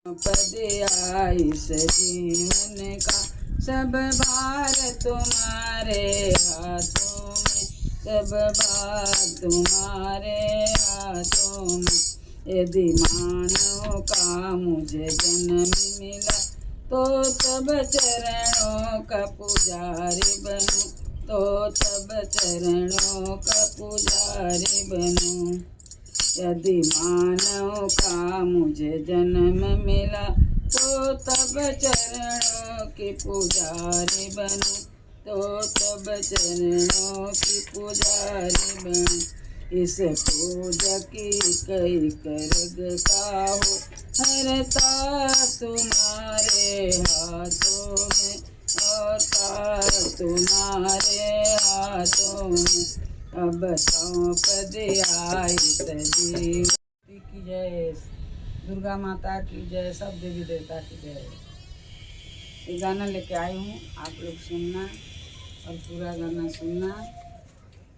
पद आई इस जीवन का, सब भार तुम्हारे हाथों में, सब भार तुम्हारे हाथों में। यदि मानव का मुझे जन्म मिला, तो तब चरणों का पुजारी बनूं, तो तब चरणों का पुजारी बनूं। यदि मानव का मुझे जन्म मिला, तो तब चरणों की पुजारी बनूं, तो तब चरणों की पुजारी बनूं। इस पूजा की कई कर्ग का हो हरता तुम्हारे हाथों में, होता तुम्हारे हाथों में। अब सौंप दिया इस जीवन की जय, दुर्गा माता की जय, सब देवी देवता की जय। ये गाना लेके आई हूँ, आप लोग सुनना और पूरा गाना सुनना,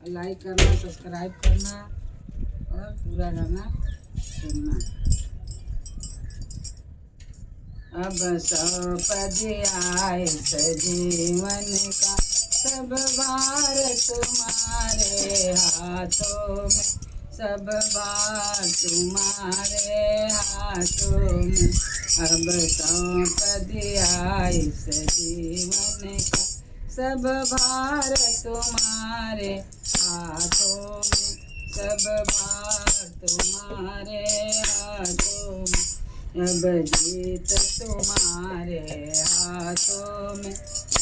लाइक करना, सब्सक्राइब करना और पूरा गाना सुनना। अब सौंप दिया इस जीवन का, सब भार तुम्हारे हाथों में, सब भार तुम्हारे हाथों में। अब सौंप दिया इस जीवन का, सब भार तुम्हारे हाथों में, सब भार तुम्हारे हाथों में। अब जीत तुम्हारे हाथों में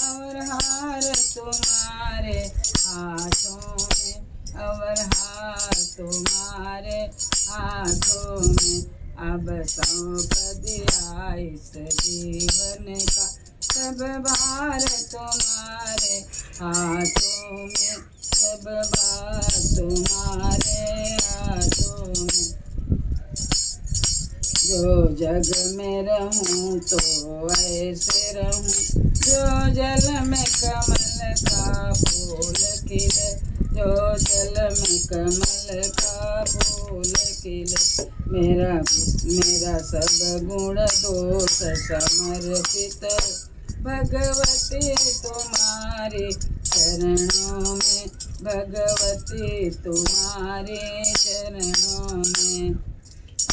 और हार तुम्हारे हाथों में, और हार तुम्हारे हाथों में। अब सौंप दिया इस जीवन का, सब भार तुम्हारे हाथों में, सब भार तुम्हारे हाथों में। जो जग में रहूं तो ऐसे रहूं, जो जल में कमल का फूल खिले, जो जल में कमल का फूल खिले। मेरा सब गुण दोष समर्पित भगवती तुम्हारे चरणों में, भगवती तुम्हारे चरणों में।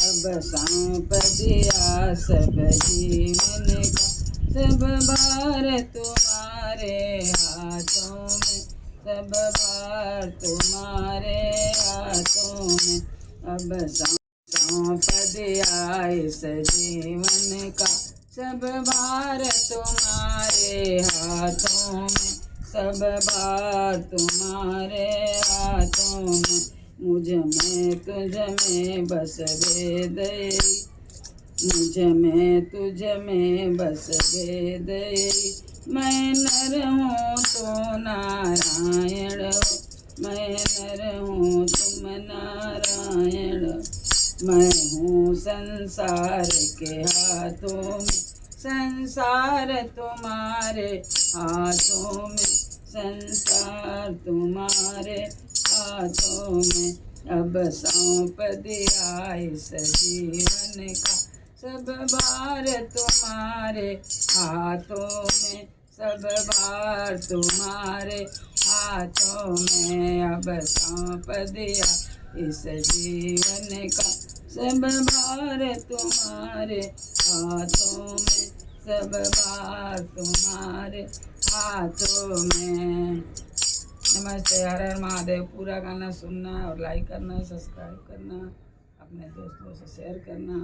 अब सौंप दिया सब जीवन का, सब भार तुम्हारे हाथों में, सब भार तुम्हारे हाथों में। अब सौंप दिया इस जीवन का, सब भार तुम्हारे हाथों में, सब भार तुम्हारे हाथों में। मुझ में तुझ में बस भेद, मुझ में तुझ में बस भेद। मैं नर हूँ तो नारायण हो, मैं नर हूँ तुम नारायण। मैं हूँ संसार के हाथों में, संसार तुम्हारे हाथों में, संसार तुम्हारे हाथों में। अब सौंप दिया इस जीवन का, सब भार तुम्हारे हाथों में, सब भार तुम्हारे हाथों में। अब सौंप दिया इस जीवन का, सब भार तुम्हारे हाथों में, सब भार तुम्हारे हाथों में। नमस्ते, हर हर महादेव। पूरा गाना सुनना और लाइक करना, सब्सक्राइब करना, अपने दोस्तों से शेयर करना।